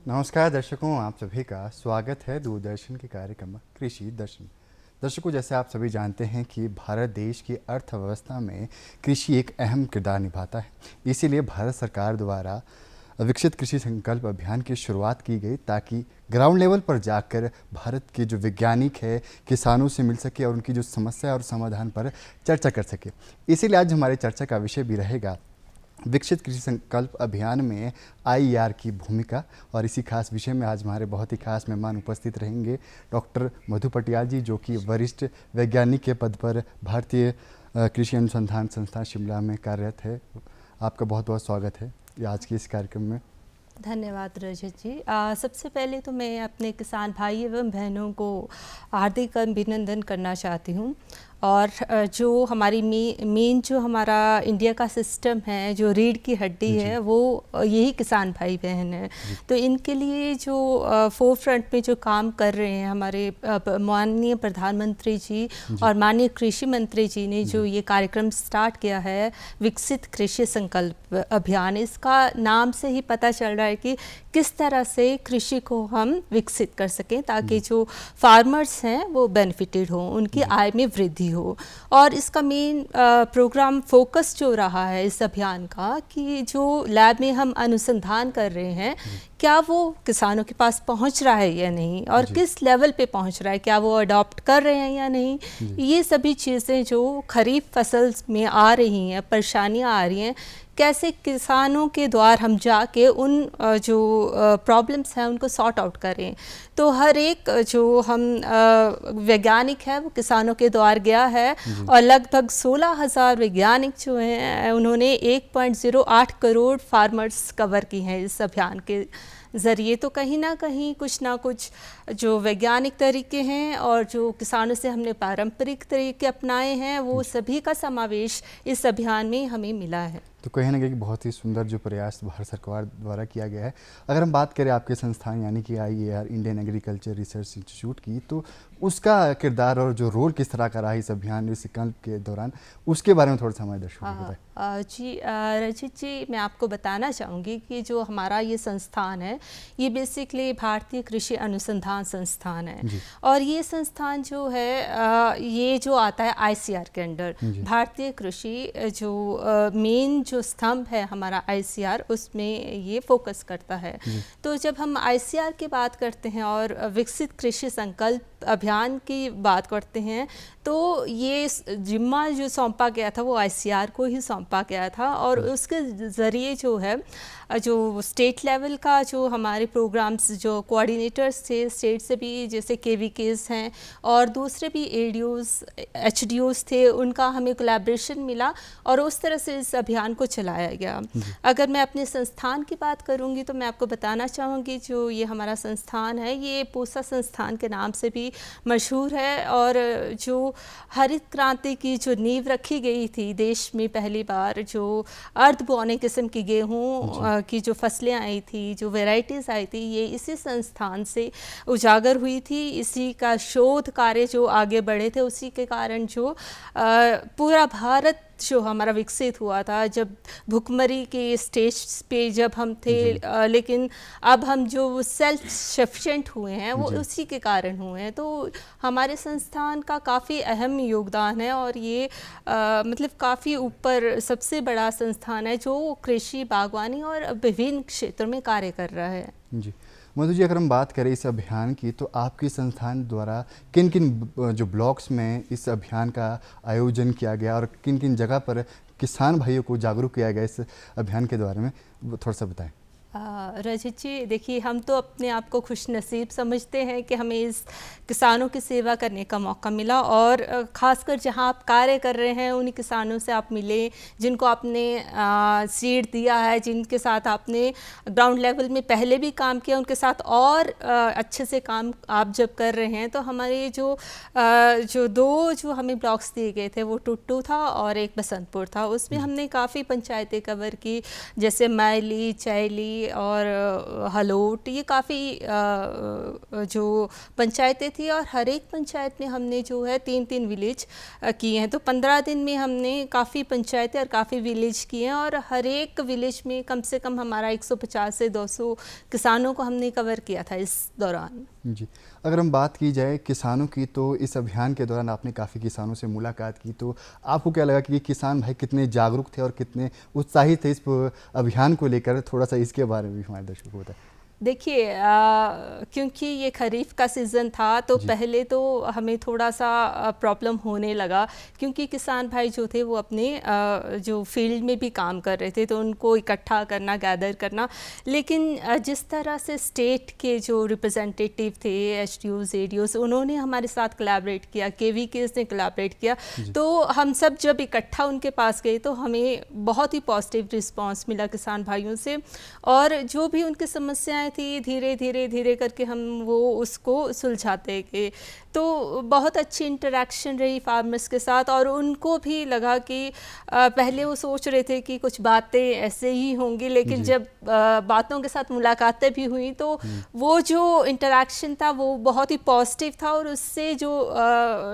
नमस्कार दर्शकों, आप सभी का स्वागत है दूरदर्शन के कार्यक्रम कृषि दर्शन। दर्शकों, जैसे आप सभी जानते हैं कि भारत देश की अर्थव्यवस्था में कृषि एक अहम किरदार निभाता है। इसीलिए भारत सरकार द्वारा विकसित कृषि संकल्प अभियान की शुरुआत की गई ताकि ग्राउंड लेवल पर जाकर भारत के जो वैज्ञानिक है किसानों से मिल सके और उनकी जो समस्या और समाधान पर चर्चा कर सके। इसीलिए आज हमारी चर्चा का विषय भी रहेगा विकसित कृषि संकल्प अभियान में आईईआर की भूमिका। और इसी खास विषय में आज हमारे बहुत ही खास मेहमान उपस्थित रहेंगे डॉक्टर मधु पटियाल जी, जो कि वरिष्ठ वैज्ञानिक के पद पर भारतीय कृषि अनुसंधान संस्थान शिमला में कार्यरत है। आपका बहुत बहुत स्वागत है आज के इस कार्यक्रम में। धन्यवाद रजत जी। सबसे पहले तो मैं अपने किसान भाई एवं बहनों को हार्दिक अभिनंदन करना चाहती हूँ। और जो हमारी मेन जो हमारा इंडिया का सिस्टम है, जो रीढ़ की हड्डी है, वो यही किसान भाई बहन है। तो इनके लिए जो फोर फ्रंट में जो काम कर रहे हैं हमारे माननीय प्रधानमंत्री जी और माननीय कृषि मंत्री जी ने जो ये कार्यक्रम स्टार्ट किया है विकसित कृषि संकल्प अभियान, इसका नाम से ही पता चल रहा है कि किस तरह से कृषि को हम विकसित कर सकें ताकि जो फार्मर्स हैं वो बेनिफिटेड हों, उनकी आय में वृद्धि हो। और इसका मेन प्रोग्राम फोकस जो रहा है इस अभियान का कि जो लैब में हम अनुसंधान कर रहे हैं क्या वो किसानों के पास पहुंच रहा है या नहीं, और किस लेवल पे पहुंच रहा है, क्या वो अडॉप्ट कर रहे हैं या नहीं। ये सभी चीज़ें जो खरीफ फसल में आ रही हैं, परेशानियां आ रही हैं, कैसे किसानों के द्वार हम जाके उन जो प्रॉब्लम्स हैं उनको सॉर्ट आउट करें। तो हर एक जो हम वैज्ञानिक है वो किसानों के द्वार गया है और लगभग 16,000 वैज्ञानिक जो हैं उन्होंने 1.08 करोड़ फार्मर्स कवर की हैं इस अभियान के ज़रिए। तो कहीं ना कुछ जो वैज्ञानिक तरीके हैं और जो किसानों से हमने पारंपरिक तरीके अपनाए हैं वो सभी का समावेश इस अभियान में हमें मिला है। तो कहीं ना कहीं बहुत ही सुंदर जो प्रयास भारत सरकार द्वारा किया गया है। अगर हम बात करें आपके संस्थान यानी कि आईईआर इंडियन एग्रीकल्चर रिसर्च इंस्टीट्यूट की, तो उसका किरदार और जो रोल किस तरह का रहा इस अभियान इस संकल्प के दौरान, उसके बारे में थोड़ा सा हमारे दर्शकों को बताएं। जी रजित जी, मैं आपको बताना चाहूँगी कि जो हमारा ये संस्थान है ये बेसिकली भारतीय कृषि अनुसंधान संस्थान है। और ये संस्थान जो है ये जो आता है आईसीआर के अंडर, भारतीय कृषि जो मेन जो स्तंभ है हमारा आईसीआर, उसमें ये फोकस करता है। तो जब हम आईसीआर की बात करते हैं और विकसित कृषि संकल्प अभियान की बात करते हैं तो ये जिम्मा जो सौंपा गया था वो आईसीआर को ही सौंपा गया था। और उसके ज़रिए जो है जो स्टेट लेवल का जो हमारे प्रोग्राम्स जो कोऑर्डिनेटर्स थे स्टेट से भी, जैसे केवीकेस हैं और दूसरे भी एडीओज एचडीओज थे, उनका हमें कोलैबोरेशन मिला और उस तरह से इस अभियान को चलाया गया। अगर मैं अपने संस्थान की बात करूंगी तो मैं आपको बताना चाहूँगी जो ये हमारा संस्थान है ये पूसा संस्थान के नाम से भी मशहूर है। और जो हरित क्रांति की जो नींव रखी गई थी देश में पहली बार, जो अर्ध बोने किस्म की गेहूँ की जो फसलें आई थी, जो वैरायटीज़ आई थी, ये इसी संस्थान से उजागर हुई थी। इसी का शोध कार्य जो आगे बढ़े थे उसी के कारण जो पूरा भारत जो हमारा विकसित हुआ था जब भुखमरी के स्टेज पे जब हम थे, लेकिन अब हम जो सेल्फ सफिशिएंट हुए हैं वो उसी के कारण हुए हैं। तो हमारे संस्थान का काफ़ी अहम योगदान है और ये मतलब काफ़ी ऊपर सबसे बड़ा संस्थान है जो कृषि, बागवानी और विभिन्न क्षेत्रों में कार्य कर रहा है। जी मधु जी, अगर हम बात करें इस अभियान की तो आपके संस्थान द्वारा किन किन जो ब्लॉक्स में इस अभियान का आयोजन किया गया और किन किन जगह पर किसान भाइयों को जागरूक किया गया इस अभियान के बारे में थोड़ा सा बताएं। रजित जी, देखिए हम तो अपने आप को खुश नसीब समझते हैं कि हमें इस किसानों की सेवा करने का मौका मिला और ख़ासकर जहां आप कार्य कर रहे हैं उन्हीं किसानों से आप मिले जिनको आपने सीड दिया है, जिनके साथ आपने ग्राउंड लेवल में पहले भी काम किया, उनके साथ और अच्छे से काम आप जब कर रहे हैं। तो हमारे जो दो जो हमें ब्लॉक्स दिए गए थे वो टुट्टू था और एक बसंतपुर था। उसमें हमने काफ़ी पंचायतें कवर की, जैसे मैली, चैली, और हलोट, ये काफ़ी जो पंचायतें थी, और हर एक पंचायत में हमने जो है 3-3 विलेज किए हैं। तो 15 दिन में हमने काफ़ी पंचायतें और काफ़ी विलेज किए हैं, और हर एक विलेज में कम से कम हमारा 150 से 200 किसानों को हमने कवर किया था इस दौरान। जी, अगर हम बात की जाए किसानों की, तो इस अभियान के दौरान आपने काफ़ी किसानों से मुलाकात की, तो आपको क्या लगा कि किसान भाई कितने जागरूक थे और कितने उत्साहित थे इस अभियान को लेकर? थोड़ा सा इसके बारे में भी हमारे दर्शकों को बताएं। देखिए, क्योंकि ये खरीफ का सीज़न था, तो पहले तो हमें थोड़ा सा प्रॉब्लम होने लगा, क्योंकि किसान भाई जो थे वो अपने जो फील्ड में भी काम कर रहे थे, तो उनको इकट्ठा करना, गैदर करना। लेकिन जिस तरह से स्टेट के जो रिप्रेजेंटेटिव थे, एसडीओज, एडीओज, उन्होंने हमारे साथ कोलैबोरेट किया, केवीकेस ने कोलैबोरेट किया, तो हम सब जब इकट्ठा उनके पास गए तो हमें बहुत ही पॉजिटिव रिस्पांस मिला किसान भाइयों से, और जो भी उनकी समस्याएं थी, धीरे धीरे करके हम वो उसको सुलझाते गए। तो बहुत अच्छी इंटरेक्शन रही फार्मर्स के साथ, और उनको भी लगा कि पहले वो सोच रहे थे कि कुछ बातें ऐसे ही होंगी, लेकिन जब बातों के साथ मुलाकातें भी हुई तो वो जो इंटरेक्शन था वो बहुत ही पॉजिटिव था, और उससे जो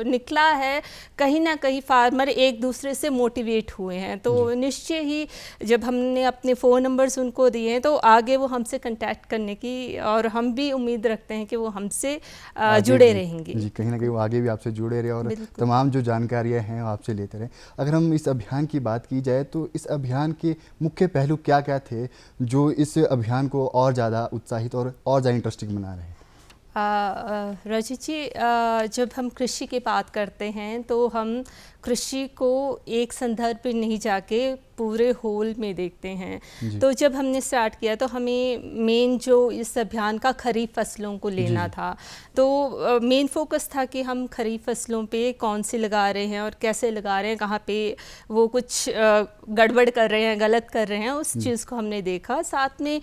निकला है, कहीं ना कहीं फार्मर एक दूसरे से मोटिवेट हुए हैं। तो निश्चय ही जब हमने अपने फ़ोन नंबर्स उनको दिए हैं, तो आगे वो हमसे कांटेक्ट करने की, और हम भी उम्मीद रखते हैं कि वो हमसे जुड़े रहेंगे। जी, कहीं ना कहीं वो आगे भी आपसे जुड़े रहे और तमाम जो जानकारियां हैं वो आपसे लेते रहे। अगर हम इस अभियान की बात की जाए, तो इस अभियान के मुख्य पहलू क्या क्या थे जो इस अभियान को और ज़्यादा उत्साहित और ज़्यादा इंटरेस्टिंग बना रहे हैं? रजित जी, जब हम कृषि की बात करते हैं तो हम कृषि को एक संदर्भ पे नहीं जाके पूरे होल में देखते हैं। तो जब हमने स्टार्ट किया तो हमें मेन जो इस अभियान का खरीफ फसलों को लेना था, तो मेन फोकस था कि हम खरीफ फसलों पे कौन सी लगा रहे हैं और कैसे लगा रहे हैं, कहाँ पे वो कुछ गड़बड़ कर रहे हैं, गलत कर रहे हैं, उस चीज़ को हमने देखा। साथ में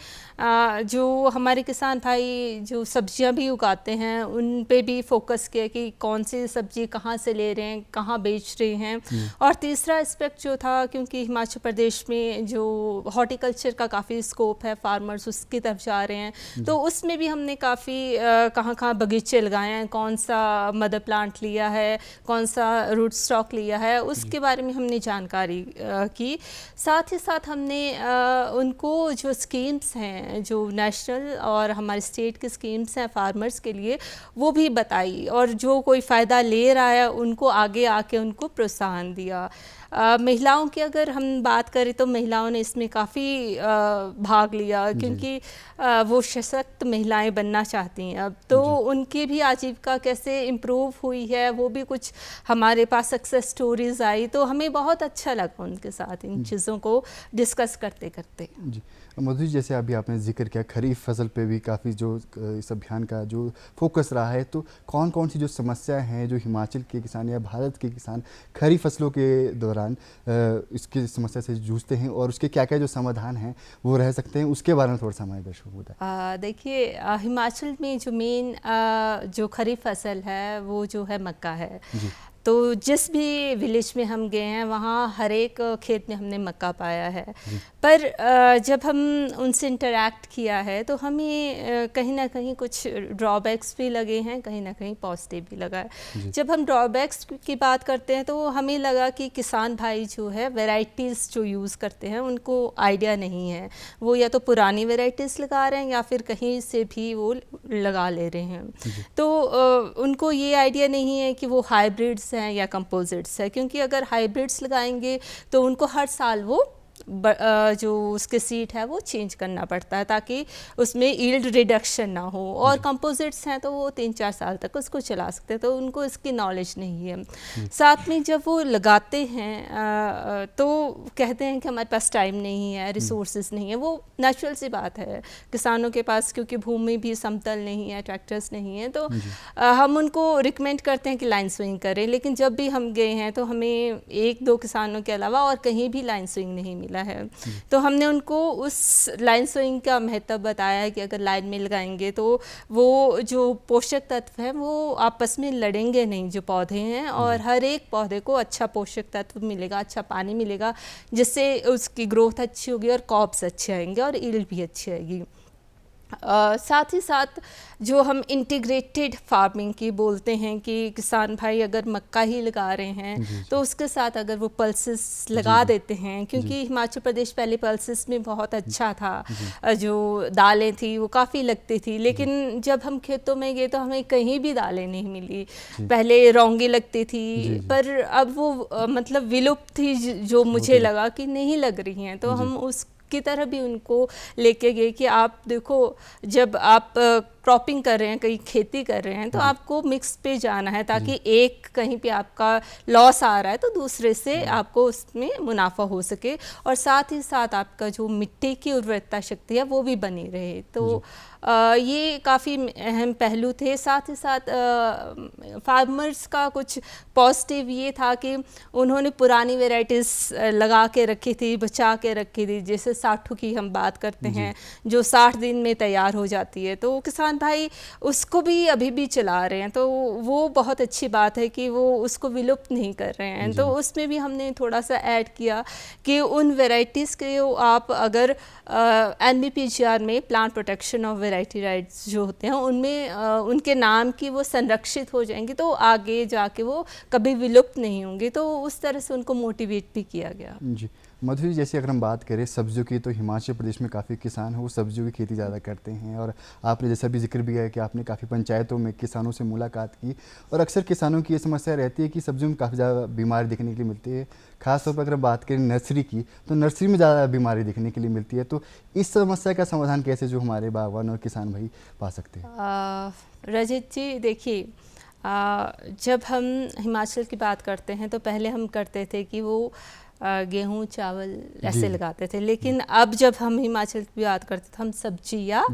जो हमारे किसान भाई जो सब्जियां भी उगाते हैं उन पे भी फोकस किया कि कौन सी सब्जी कहाँ से ले रहे हैं, कहाँ बेच रहे हैं। और तीसरा एस्पेक्ट जो था, क्योंकि हिमाचल प्रदेश में जो हॉर्टिकल्चर का काफ़ी स्कोप है, फार्मर्स उसकी तरफ जा रहे हैं, तो उसमें भी हमने काफ़ी कहाँ बगीचे लगाए हैं, कौन सा मदर प्लांट लिया है, कौन सा रूट स्टॉक लिया है, उसके बारे में हमने जानकारी की। साथ ही साथ हमने उनको जो स्कीम्स हैं, जो नेशनल और हमारे स्टेट की स्कीम्स हैं फार्मर्स के लिए, वो भी बताई, और जो कोई फ़ायदा ले रहा है उनको आगे आके उनको प्रोत्साहन दिया। महिलाओं की अगर हम बात करें तो महिलाओं ने इसमें काफ़ी भाग लिया, क्योंकि वो सशक्त महिलाएं बनना चाहती हैं अब, तो उनकी भी आजीविका कैसे इम्प्रूव हुई है वो भी कुछ हमारे पास सक्सेस स्टोरीज आई, तो हमें बहुत अच्छा लगा उनके साथ इन चीज़ों को डिस्कस करते करते। जी मधु जी, जैसे अभी आपने जिक्र किया खरीफ फसल पे भी काफ़ी जो इस अभियान का जो फोकस रहा है, तो कौन कौन सी जो समस्याएं हैं जो हिमाचल के किसान या भारत के किसान खरीफ फसलों के दौरान इसकी समस्या से जूझते हैं, और उसके क्या क्या जो समाधान हैं वो रह सकते हैं, उसके बारे में थोड़ा सा हमारे दर्शकों को बताएं। देखिए, हिमाचल में जो मेन जो खरीफ फसल है वो जो है मक्का है। तो जिस भी विलेज में हम गए हैं वहाँ हर एक खेत में हमने मक्का पाया है, पर जब हम उनसे इंटरैक्ट किया है तो हमें कहीं ना कहीं कुछ ड्रॉबैक्स भी लगे हैं, कहीं ना कहीं पॉजिटिव भी लगा है। जब हम ड्रॉबैक्स की बात करते हैं तो हमें लगा कि किसान भाई जो है वैरायटीज़ जो यूज़ करते हैं उनको आइडिया नहीं है, वो या तो पुरानी वैरायटीज़ लगा रहे हैं या फिर कहीं से भी वो लगा ले रहे हैं। तो उनको ये आइडिया नहीं है कि वो हाइब्रिड्स हैं या कंपोजिट्स है, क्योंकि अगर हाइब्रिड्स लगाएंगे तो उनको हर साल वो जो उसके सीड है वो चेंज करना पड़ता है ताकि उसमें यील्ड रिडक्शन ना हो, और कंपोजिट्स हैं तो वो 3-4 साल तक उसको चला सकते हैं, तो उनको इसकी नॉलेज नहीं है। साथ में जब वो लगाते हैं तो कहते हैं कि हमारे पास टाइम नहीं है, रिसोर्सेज नहीं है। वो नेचुरल सी बात है, किसानों के पास क्योंकि भूमि भी समतल नहीं है, ट्रैक्टर्स नहीं है, तो हम उनको रिकमेंड करते हैं कि लाइन स्विंग करें, लेकिन जब भी हम गए हैं तो हमें 1-2 किसानों के अलावा और कहीं भी लाइन स्विंग नहीं मिला। मिला है। तो हमने उनको उस लाइन सोइंग का महत्व बताया है कि अगर लाइन में लगाएंगे तो वो जो पोषक तत्व हैं वो आपस में लड़ेंगे नहीं जो पौधे हैं, और हर एक पौधे को अच्छा पोषक तत्व मिलेगा, अच्छा पानी मिलेगा, जिससे उसकी ग्रोथ अच्छी होगी और कॉप्स अच्छे आएंगे और ईल्ड भी अच्छी आएगी। साथ ही साथ जो हम इंटीग्रेटेड फार्मिंग की बोलते हैं कि किसान भाई अगर मक्का ही लगा रहे हैं तो उसके साथ अगर वो पल्सेस लगा देते हैं, क्योंकि हिमाचल प्रदेश पहले पल्सेस में बहुत अच्छा था, जो दालें थी वो काफ़ी लगती थी, लेकिन जब हम खेतों में गए तो हमें कहीं भी दालें नहीं मिली। पहले रौंगी लगती थी पर अब वो मतलब विलुप्त थी, जो मुझे लगा कि नहीं लग रही हैं। तो हम उस की तरह भी उनको लेके गए कि आप देखो, जब आप क्रॉपिंग कर रहे हैं, कहीं खेती कर रहे हैं, तो आपको मिक्स पे जाना है ताकि एक कहीं पे आपका लॉस आ रहा है तो दूसरे से आपको उसमें मुनाफा हो सके, और साथ ही साथ आपका जो मिट्टी की उर्वरता शक्ति है वो भी बनी रहे। तो ये काफ़ी अहम पहलू थे। साथ ही साथ फार्मर्स का कुछ पॉजिटिव ये था कि उन्होंने पुरानी वेराइटीज़ लगा के रखी थी, बचा के रखी थी, जैसे साठू की हम बात करते हैं जो 60 दिन में तैयार हो जाती है, तो किसान भाई उसको भी अभी भी चला रहे हैं। तो वो बहुत अच्छी बात है कि वो उसको विलुप्त नहीं कर रहे हैं। तो उसमें भी हमने थोड़ा सा ऐड किया कि उन वेराइटीज़ के आप अगर NBPGR में plant protection of variety rights जो होते हैं उनमें उनके नाम की वो संरक्षित हो जाएंगी तो आगे जाके वो कभी विलुप्त नहीं होंगे। तो उस तरह से उनको मोटिवेट भी किया गया। जी मधु जी, जैसे अगर हम बात करें सब्जियों की, तो हिमाचल प्रदेश में काफ़ी किसान हैं वो सब्जियों की खेती ज़्यादा करते हैं, और आपने जैसा भी जिक्र भी किया कि आपने काफ़ी पंचायतों में किसानों से मुलाकात की, और अक्सर किसानों की ये समस्या रहती है कि सब्जियों में काफ़ी ज़्यादा बीमारी देखने के लिए मिलती है। खासतौर पर अगर बात करें नर्सरी की, तो नर्सरी में ज़्यादा बीमारी देखने के लिए मिलती है। तो इस समस्या का समाधान कैसे जो हमारे बागवान और किसान भाई पा सकते हैं? रजत जी देखिए, जब हम हिमाचल की बात करते हैं तो पहले हम करते थे कि वो गेहूं चावल ऐसे लगाते थे, लेकिन अब जब हम हिमाचल की बात करते थे हम सब्जी या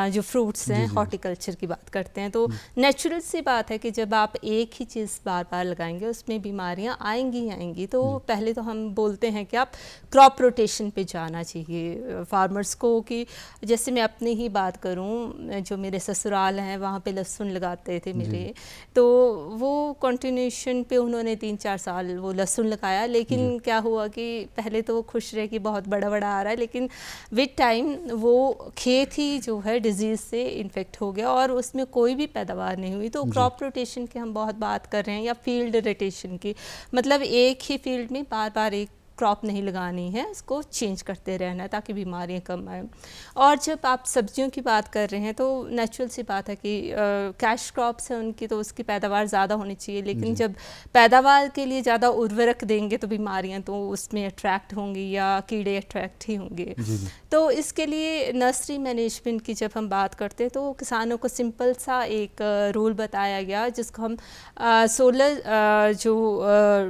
जो फ्रूट्स हैं हॉर्टिकल्चर की बात करते हैं। तो नेचुरल सी बात है कि जब आप एक ही चीज़ बार बार लगाएंगे उसमें बीमारियां आएंगी ही आएंगी। तो पहले तो हम बोलते हैं कि आप क्रॉप रोटेशन पे जाना चाहिए फार्मर्स को, कि जैसे मैं अपनी ही बात करूं, जो मेरे ससुराल हैं वहाँ पे लहसुन लगाते थे मेरे, तो वो कंटिन्यूशन पे उन्होंने 3-4 साल वो लहसुन लगाया, लेकिन क्या हुआ कि पहले तो वो खुश रहे कि बहुत बड़ा बड़ा आ रहा है, लेकिन विद टाइम वो खेत ही जो है डिजीज़ से इन्फेक्ट हो गया और उसमें कोई भी पैदावार नहीं हुई। तो क्रॉप रोटेशन की हम बहुत बात कर रहे हैं, या फील्ड रोटेशन की, मतलब एक ही फील्ड में बार बार एक क्रॉप नहीं लगानी है, इसको चेंज करते रहना है ताकि बीमारियां कम आए। और जब आप सब्जियों की बात कर रहे हैं तो नेचुरल सी बात है कि कैश क्रॉप्स हैं उनकी, तो उसकी पैदावार ज़्यादा होनी चाहिए, लेकिन जब पैदावार के लिए ज़्यादा उर्वरक देंगे तो बीमारियां तो उसमें अट्रैक्ट होंगी या कीड़े अट्रैक्ट ही होंगे। तो इसके लिए नर्सरी मैनेजमेंट की जब हम बात करते हैं तो किसानों को सिंपल सा एक रूल बताया गया, जिसको हम सोलर जो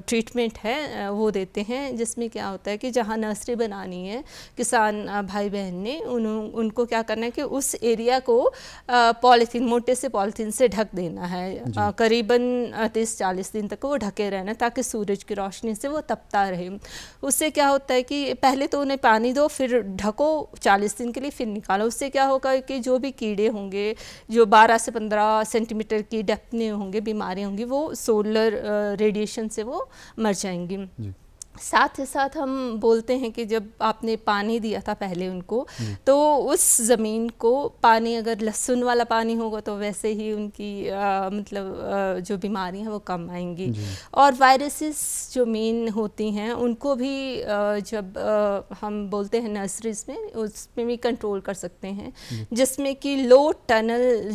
ट्रीटमेंट है वो देते हैं, जिसमें क्या होता है कि जहाँ नर्सरी बनानी है किसान भाई बहन ने उनको क्या करना है कि उस एरिया को पॉलीथीन, मोटे से पॉलीथीन से ढक देना है, करीबन 30-40 दिन तक वो ढके रहना ताकि सूरज की रोशनी से वो तपता रहे। उससे क्या होता है कि पहले तो उन्हें पानी दो, फिर ढको 40 दिन के लिए, फिर निकालो। उससे क्या होगा कि जो भी कीड़े होंगे जो 12 से 15 सेंटीमीटर की डेप्थ में होंगे, बीमारियाँ होंगी, वो सोलर रेडिएशन से वो मर जाएंगी। साथ ही साथ हम बोलते हैं कि जब आपने पानी दिया था पहले उनको, तो उस ज़मीन को पानी, अगर लहसुन वाला पानी होगा तो वैसे ही उनकी मतलब जो बीमारी हैं वो कम आएंगी। और वायरसेस जो मेन होती हैं उनको भी जब हम बोलते हैं नर्सरीज में, उसमें भी कंट्रोल कर सकते हैं, जिसमें कि लो टनल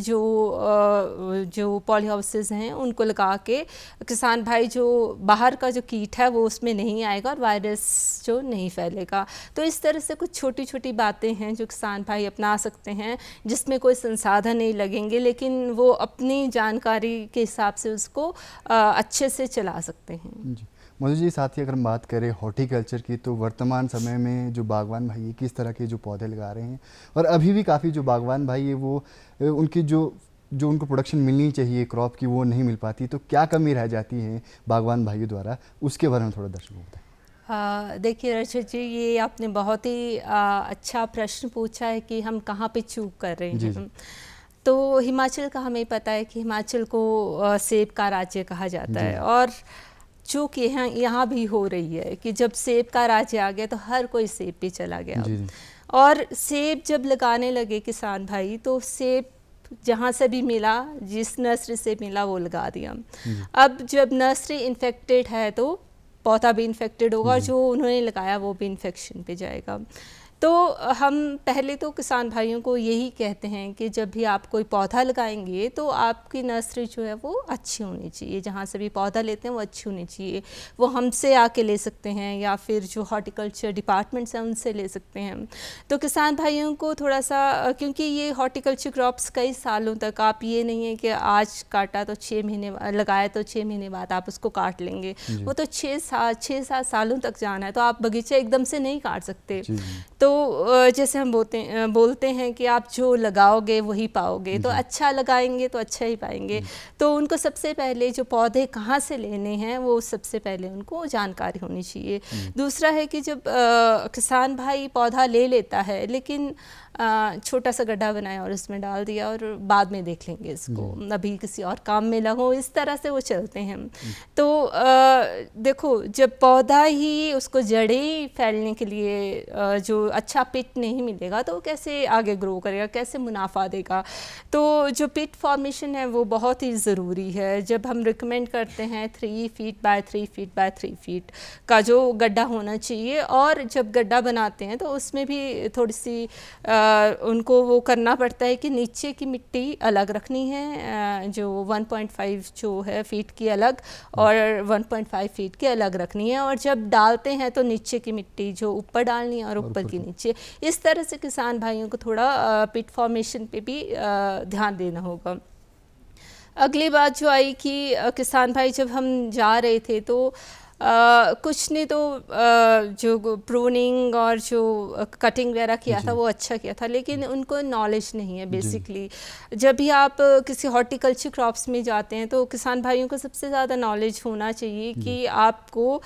जो पॉली हाउसेज हैं उनको लगा के किसान भाई जो बाहर का जो कीट है वो उसमें नहीं आएगा और वायरस जो नहीं फैलेगा। तो इस तरह से कुछ छोटी छोटी बातें हैं जो किसान भाई अपना सकते हैं, जिसमें कोई संसाधन नहीं लगेंगे, लेकिन वो अपनी जानकारी के हिसाब से उसको अच्छे से चला सकते हैं। जी मधु जी, साथ ही अगर हम बात करें हॉर्टिकल्चर की, तो वर्तमान समय में जो बागवान भाई किस तरह के जो पौधे लगा रहे हैं, और अभी भी काफ़ी जो बागवान भाई है वो उनकी जो उनको प्रोडक्शन मिलनी चाहिए क्रॉप की वो नहीं मिल पाती, तो क्या कमी रह जाती है बागवान भाइयों द्वारा, उसके बारे में थोड़ा दर्शकों को बताएं। देखिए रजत जी, ये आपने बहुत ही अच्छा प्रश्न पूछा है कि हम कहाँ पे चूक कर रहे जी, हैं। जी। तो हिमाचल का हमें पता है कि हिमाचल को सेब का राज्य कहा जाता जी, है, और चूक यहाँ भी हो रही है कि जब सेब का राज्य आ गया तो हर कोई सेब पे चला गया। जी, जी। और सेब जब लगाने लगे किसान भाई, तो सेब जहाँ से भी मिला, जिस नर्सरी से मिला वो लगा दिया। जी, अब जब नर्सरी इन्फेक्टेड है तो पौधा भी इन्फेक्टेड होगा, और जी। जो उन्होंने लगाया वो भी इन्फेक्शन पे जाएगा। तो हम पहले तो किसान भाइयों को यही कहते हैं कि जब भी आप कोई पौधा लगाएंगे तो आपकी नर्सरी जो है वो अच्छी होनी चाहिए। जहाँ से भी पौधा लेते हैं वो अच्छी होनी चाहिए। वो हमसे आके ले सकते हैं या फिर जो हॉर्टिकल्चर डिपार्टमेंट्स हैं उनसे ले सकते हैं। तो किसान भाइयों को थोड़ा सा, क्योंकि ये हॉर्टिकल्चर क्रॉप्स कई सालों तक, आप ये नहीं है कि आज काटा तो 6 महीने लगाया तो 6 महीने बाद आप उसको काट लेंगे। जी। वो तो 6-7 सालों तक जाना है, तो आप बगीचा एकदम से नहीं काट सकते। जी, जी। तो जैसे हम बोलते हैं कि आप जो लगाओगे वही पाओगे, तो जी। अच्छा लगाएंगे तो अच्छा ही पाएंगे। तो उनको सबसे पहले जो पौधे कहाँ से लेने हैं वो सबसे पहले उनको जानकारी होनी चाहिए। दूसरा है कि जब किसान भाई पौधा ले लेता है, लेकिन छोटा सा गड्ढा बनाया और उसमें डाल दिया और बाद में देख लेंगे इसको, अभी किसी और काम में लगो, इस तरह से वो चलते हैं। तो देखो, जब पौधा ही उसको जड़ें फैलने के लिए जो अच्छा पिट नहीं मिलेगा तो वो कैसे आगे ग्रो करेगा, कैसे मुनाफा देगा। तो जो पिट फॉर्मेशन है वो बहुत ही ज़रूरी है। जब हम रिकमेंड करते हैं 3 feet by 3 feet by 3 feet का जो गड्ढा होना चाहिए, और जब गड्ढा बनाते हैं तो उसमें भी थोड़ी सी उनको वो करना पड़ता है कि नीचे की मिट्टी अलग रखनी है, जो 1.5 जो है फीट की अलग और 1.5 फीट की अलग रखनी है, और जब डालते हैं तो नीचे की मिट्टी जो ऊपर डालनी है और ऊपर की नीचे। इस तरह से किसान भाइयों को थोड़ा पिट फॉर्मेशन पे भी ध्यान देना होगा। अगली बात जो आई कि किसान भाई जब हम जा रहे थे तो कुछ ने तो जो प्रूनिंग और जो कटिंग वगैरह किया था वो अच्छा किया था, लेकिन उनको नॉलेज नहीं है बेसिकली। जब भी आप किसी हॉर्टिकल्चर क्रॉप्स में जाते हैं तो किसान भाइयों को सबसे ज़्यादा नॉलेज होना चाहिए कि आपको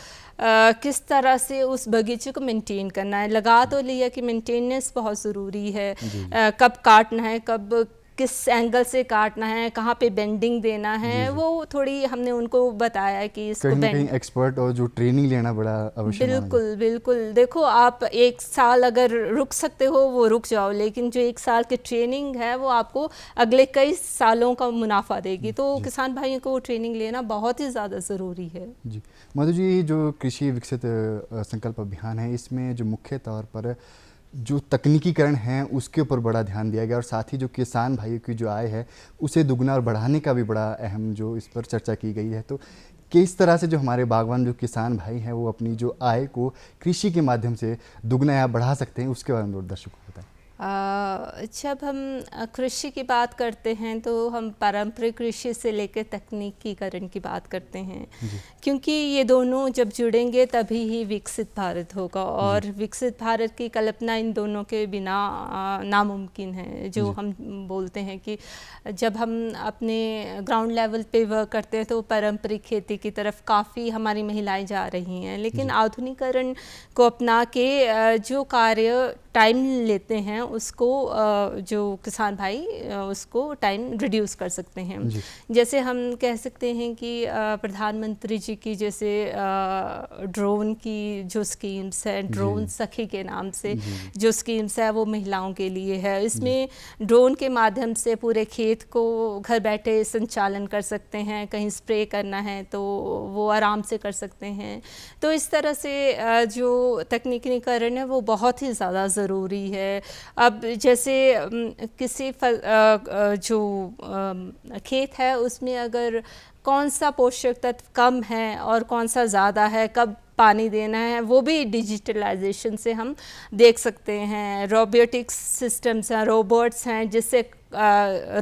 किस तरह से उस बगीचे को मेंटेन करना है। लगा तो लिया कि मेंटेनेंस बहुत ज़रूरी है, कब काटना है, कब किस एंगल से काटना है, कहाँ पे बेंडिंग देना है, वो थोड़ी हमने उनको बताया कि इसको कहीं ना कहीं एक्सपर्ट और जो ट्रेनिंग लेना बड़ा आवश्यक है। बिल्कुल बिल्कुल। देखो, आप 1 साल अगर रुक सकते हो वो रुक जाओ, लेकिन जो 1 साल की ट्रेनिंग है वो आपको अगले कई सालों का मुनाफा देगी। तो किसान भाइयों को वो ट्रेनिंग लेना बहुत ही ज़्यादा ज़रूरी है। जी मधु जी, जो कृषि विकसित संकल्प अभियान है, इसमें जो मुख्य तौर पर जो तकनीकीकरण है उसके ऊपर बड़ा ध्यान दिया गया, और साथ ही जो किसान भाइयों की जो आय है उसे दुगना और बढ़ाने का भी बड़ा अहम जो इस पर चर्चा की गई है। तो किस तरह से जो हमारे बागवान जो किसान भाई हैं वो अपनी जो आय को कृषि के माध्यम से दुगना या बढ़ा सकते हैं, उसके बारे में दर्शकों को बताएं। जब हम कृषि की बात करते हैं तो हम पारंपरिक कृषि से लेकर तकनीकीकरण की बात करते हैं, क्योंकि ये दोनों जब जुड़ेंगे तभी ही विकसित भारत होगा, और विकसित भारत की कल्पना इन दोनों के बिना नामुमकिन है। जो हम बोलते हैं कि जब हम अपने ग्राउंड लेवल पे वर्क करते हैं तो पारंपरिक खेती की तरफ काफ़ी हमारी महिलाएं जा रही हैं, लेकिन आधुनिकीकरण को अपना के जो कार्य टाइम लेते हैं उसको जो किसान भाई उसको टाइम रिड्यूस कर सकते हैं। जैसे हम कह सकते हैं कि प्रधानमंत्री जी की जैसे ड्रोन की जो स्कीम्स है, ड्रोन सखी के नाम से जो स्कीम्स है वो महिलाओं के लिए है। इसमें ड्रोन के माध्यम से पूरे खेत को घर बैठे संचालन कर सकते हैं, कहीं स्प्रे करना है तो वो आराम से कर सकते हैं। तो इस तरह से जो तकनीकीकरण है वो बहुत ही ज़्यादा ज़रूरी है। अब जैसे किसी जो खेत है उसमें अगर कौन सा पोषक तत्व कम है और कौन सा ज़्यादा है, कब पानी देना है, वो भी डिजिटलाइजेशन से हम देख सकते हैं। रोबोटिक्स सिस्टम्स हैं, रोबोट्स हैं, जिससे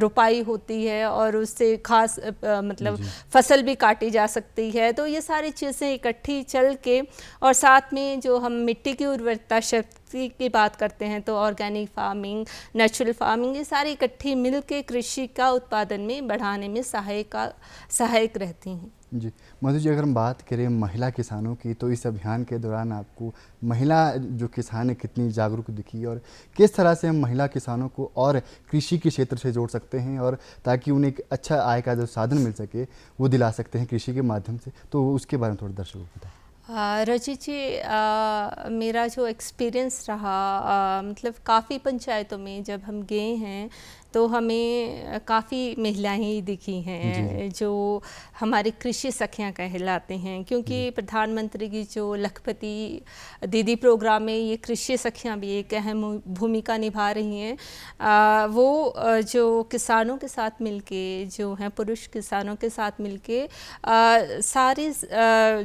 रुपाई होती है और उससे खास मतलब फसल भी काटी जा सकती है। तो ये सारी चीज़ें इकट्ठी चल के, और साथ में जो हम मिट्टी की उर्वरता शक्ति की बात करते हैं तो ऑर्गेनिक फार्मिंग, नेचुरल फार्मिंग, ये सारी इकट्ठी मिल के कृषि का उत्पादन में बढ़ाने में सहायक रहती हैं। जी, मधु जी, अगर हम बात करें महिला किसानों की, तो इस अभियान के दौरान आपको महिला जो किसान है कितनी जागरूक दिखी, और किस तरह से हम महिला किसानों को और कृषि के क्षेत्र से जोड़ सकते हैं, और ताकि उन्हें एक अच्छा आय का जो साधन मिल सके वो दिला सकते हैं कृषि के माध्यम से, तो उसके बारे में थोड़ा दर्शकों को बताएं। रजत जी, मेरा जो एक्सपीरियंस रहा, मतलब काफ़ी पंचायतों में जब हम गए हैं तो हमें काफ़ी महिलाएं ही दिखी जी, हैं जो हमारी कृषि सखियां कहलाते हैं, क्योंकि प्रधानमंत्री की जो लखपति दीदी प्रोग्राम में ये कृषि सखियां भी एक अहम भूमिका निभा रही हैं। वो जो किसानों के साथ मिलके, जो हैं पुरुष किसानों के साथ मिलके, सारी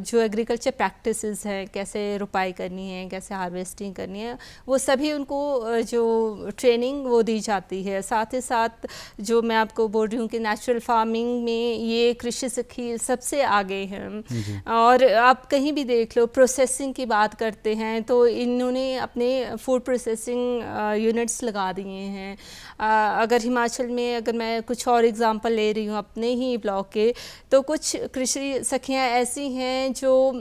जो एग्रीकल्चर प्रैक्टिसेस हैं, कैसे रुपाई करनी है, कैसे हार्वेस्टिंग करनी है, वो सभी उनको जो ट्रेनिंग वो दी जाती है। साथ ही साथ जो मैं आपको बोल रही हूँ कि नेचुरल फार्मिंग में ये कृषि सखी सबसे आगे हैं। और आप कहीं भी देख लो, प्रोसेसिंग की बात करते हैं तो इन्होंने अपने फूड प्रोसेसिंग यूनिट्स लगा दिए हैं। अगर हिमाचल में, अगर मैं कुछ और एग्जांपल ले रही हूँ अपने ही ब्लॉक के, तो कुछ कृषि सखियाँ ऐसी हैं जो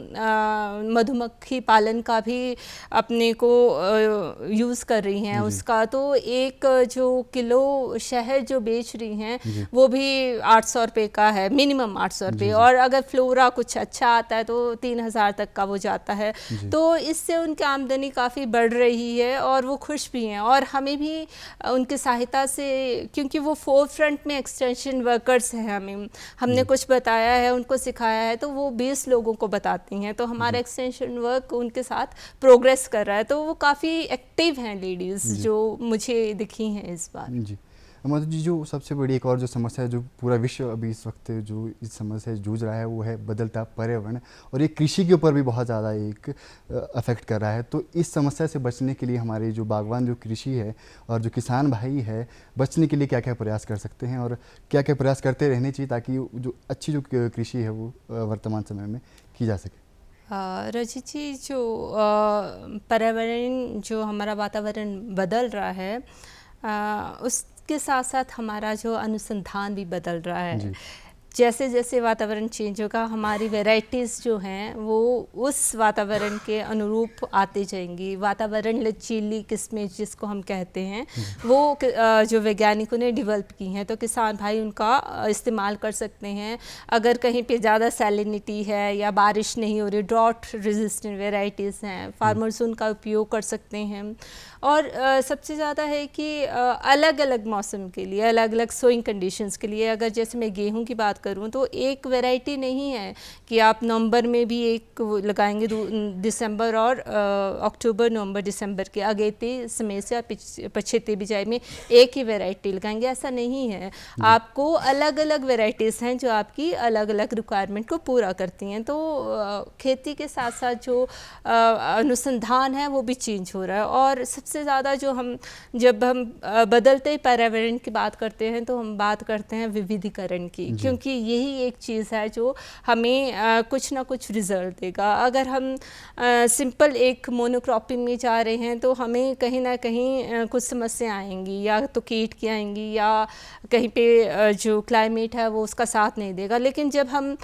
मधुमक्खी पालन का भी अपने को यूज़ कर रही हैं उसका। तो एक जो किलो शहद जो बेच रही हैं वो भी 800 रुपये का है, मिनिमम 800 रुपये, और अगर फ्लोरा कुछ अच्छा आता है तो 3000 तक का वो जाता है। तो इससे उनकी आमदनी काफ़ी बढ़ रही है और वो खुश भी हैं। और हमें भी उनकी सहायता से, क्योंकि वो फोर फ्रंट में एक्सटेंशन वर्कर्स हैं, हमने कुछ बताया है, उनको सिखाया है, तो वो 20 लोगों को बताती हैं, तो हमारा एक्सटेंशन वर्क उनके साथ प्रोग्रेस कर रहा है। तो वो काफ़ी एक्टिव हैं लेडीज़ जो मुझे दिखी हैं इस बार। जी, मधु जी, जो सबसे बड़ी एक और जो समस्या है जो पूरा विश्व अभी इस वक्त जो इस समस्या से जूझ रहा है वो है बदलता पर्यावरण, और ये कृषि के ऊपर भी बहुत ज़्यादा एक अफेक्ट कर रहा है। तो इस समस्या से बचने के लिए हमारे जो बागवान जो कृषि है और जो किसान भाई है, बचने के लिए क्या क्या प्रयास कर सकते हैं और क्या क्या प्रयास करते रहने चाहिए ताकि जो अच्छी जो कृषि है वो वर्तमान समय में की जा सके? रजित जी, जो पर्यावरण, जो हमारा वातावरण बदल रहा है, उसके साथ साथ हमारा जो अनुसंधान भी बदल रहा है। जैसे जैसे वातावरण चेंज होगा, हमारी वैरायटीज़ जो हैं वो उस वातावरण के अनुरूप आती जाएंगी। वातावरण लचीली किस्में जिसको हम कहते हैं, वो जो वैज्ञानिकों ने डेवलप की हैं, तो किसान भाई उनका इस्तेमाल कर सकते हैं। अगर कहीं पे ज़्यादा सैलिनिटी है या बारिश नहीं हो रही, ड्रॉट रेजिस्टेंट वैरायटीज़ हैं, फार्मर्स उनका उपयोग कर सकते हैं। और सबसे ज़्यादा है कि अलग अलग मौसम के लिए, अलग अलग सोइंग कंडीशंस के लिए, अगर जैसे मैं गेहूं की बात करूं तो एक वैरायटी नहीं है कि आप नवंबर में भी एक लगाएंगे, दिसंबर और अक्टूबर नवंबर दिसंबर के अगेती समय से पछेती बिजाई में एक ही वैरायटी लगाएंगे, ऐसा नहीं है। आपको अलग अलग वैरायटीज़ हैं जो आपकी अलग अलग रिक्वायरमेंट को पूरा करती हैं। तो खेती के साथ साथ जो अनुसंधान है वो भी चेंज हो रहा है। और सबसे ज़्यादा जब हम बदलते पर्यावरण की बात करते हैं तो हम बात करते हैं विविधीकरण की, क्योंकि यही एक चीज़ है जो हमें कुछ ना कुछ रिजल्ट देगा। अगर हम सिंपल एक मोनोक्रॉपिंग में जा रहे हैं तो हमें कहीं ना कहीं कुछ समस्या आएंगी, या तो कीट की आएंगी, या कहीं पे जो क्लाइमेट है वो उसका साथ नहीं देगा। लेकिन जब हम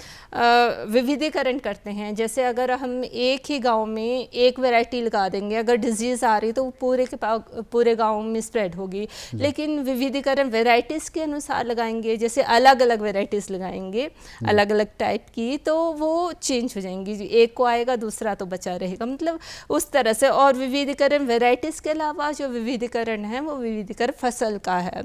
विविधीकरण करते हैं, जैसे अगर हम एक ही गांव में एक वैरायटी लगा देंगे, अगर डिजीज़ आ रही तो पूरे गांव में स्प्रेड होगी। लेकिन विविधीकरण वैरायटीज़ के अनुसार लगाएंगे, जैसे अलग अलग वैरायटीज़ लगाएंगे अलग अलग टाइप की, तो वो चेंज हो जाएंगी। एक को आएगा दूसरा तो बचा रहेगा, मतलब उस तरह से। और विविधीकरण वैरायटीज़ के अलावा जो विविधीकरण है वो विविधीकरण फसल का है,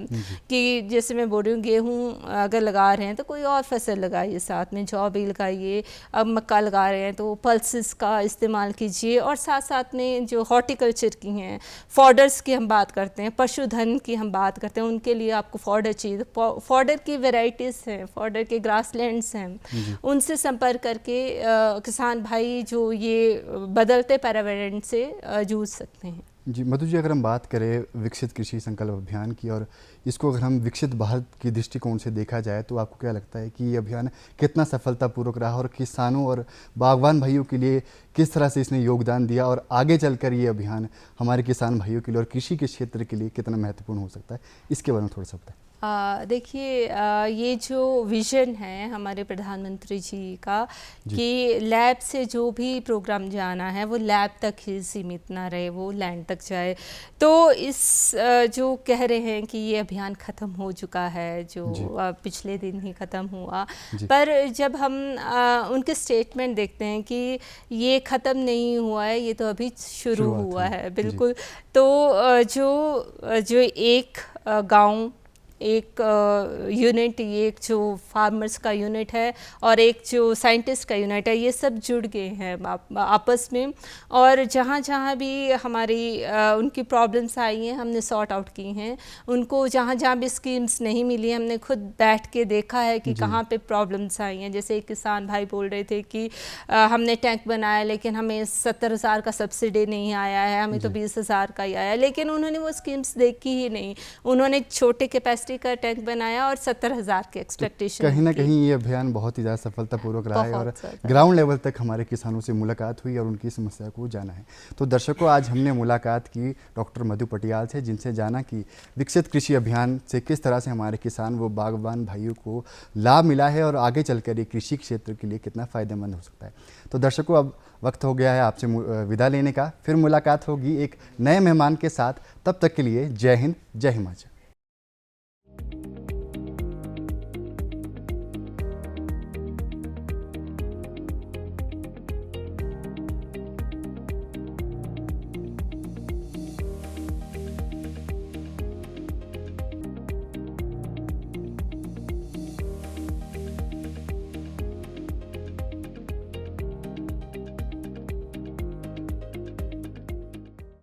कि जैसे मैं बोल रही हूँ गेहूँ अगर लगा रहे हैं तो कोई और फसल लगाइए, साथ में जौ भी लगाइए। अब मक्का लगा रहे हैं तो पल्सेस का इस्तेमाल कीजिए। और साथ साथ में जो हॉर्टिकल्चर की हैं, फॉडर्स की हम बात करते हैं, पशुधन की हम बात करते हैं, उनके लिए आपको फॉडर चाहिए। फॉडर की वैरायटीज़ हैं, फॉडर के ग्रासलैंड्स हैं, उनसे संपर्क करके किसान भाई जो ये बदलते पर्यावरण से जूझ सकते हैं। जी मधु जी, अगर हम बात करें विकसित कृषि संकल्प अभियान की, और इसको अगर हम विकसित भारत की दृष्टिकोण से देखा जाए, तो आपको क्या लगता है कि ये अभियान कितना सफलतापूर्वक रहा और किसानों और बागवान भाइयों के लिए किस तरह से इसने योगदान दिया, और आगे चलकर ये अभियान हमारे किसान भाइयों के लिए और कृषि के क्षेत्र के लिए कितना महत्वपूर्ण हो सकता है, इसके बारे में थोड़ा सा बताएं। देखिए, ये जो विज़न है हमारे प्रधानमंत्री जी का कि लैब से जो भी प्रोग्राम जाना है वो लैब तक ही सीमित ना रहे, वो लैंड तक जाए। तो इस जो कह रहे हैं कि ये अभियान ख़त्म हो चुका है, जो पिछले दिन ही ख़त्म हुआ, पर जब हम उनके स्टेटमेंट देखते हैं कि ये ख़त्म नहीं हुआ है, ये तो अभी शुरू हुआ है। बिल्कुल। तो जो एक गांव, एक यूनिट, ये एक जो फार्मर्स का यूनिट है और एक जो साइंटिस्ट का यूनिट है, ये सब जुड़ गए हैं आपस में। और जहाँ जहाँ भी हमारी उनकी प्रॉब्लम्स आई हैं हमने सॉर्ट आउट की हैं। उनको जहाँ जहाँ भी स्कीम्स नहीं मिली, हमने खुद बैठ के देखा है कि कहाँ पे प्रॉब्लम्स आई हैं। जैसे एक किसान भाई बोल रहे थे कि हमने टैंक बनाया लेकिन हमें 70,000 का सब्सिडी नहीं आया है, हमें तो 20,000 का ही आया। लेकिन उन्होंने वो स्कीम्स देखी ही नहीं। उन्होंने छोटे कैपेसिटी का टैंक बनाया और 70,000 के एक्सपेक्टेशन। कहीं ना कहीं ये अभियान बहुत ही ज़्यादा सफलतापूर्वक रहा है और ग्राउंड लेवल तक हमारे किसानों से मुलाकात हुई और उनकी समस्या को जाना है। तो दर्शकों, आज हमने मुलाकात की डॉक्टर मधु पटियाल से, जिनसे जाना कि विकसित कृषि अभियान से किस तरह से हमारे किसान व बागवान भाइयों को लाभ मिला है और आगे चलकर ये कृषि क्षेत्र के लिए कितना फ़ायदेमंद हो सकता है। तो दर्शकों, अब वक्त हो गया है आपसे विदा लेने का। फिर मुलाकात होगी एक नए मेहमान के साथ। तब तक के लिए जय हिंद, जय हिमाचल।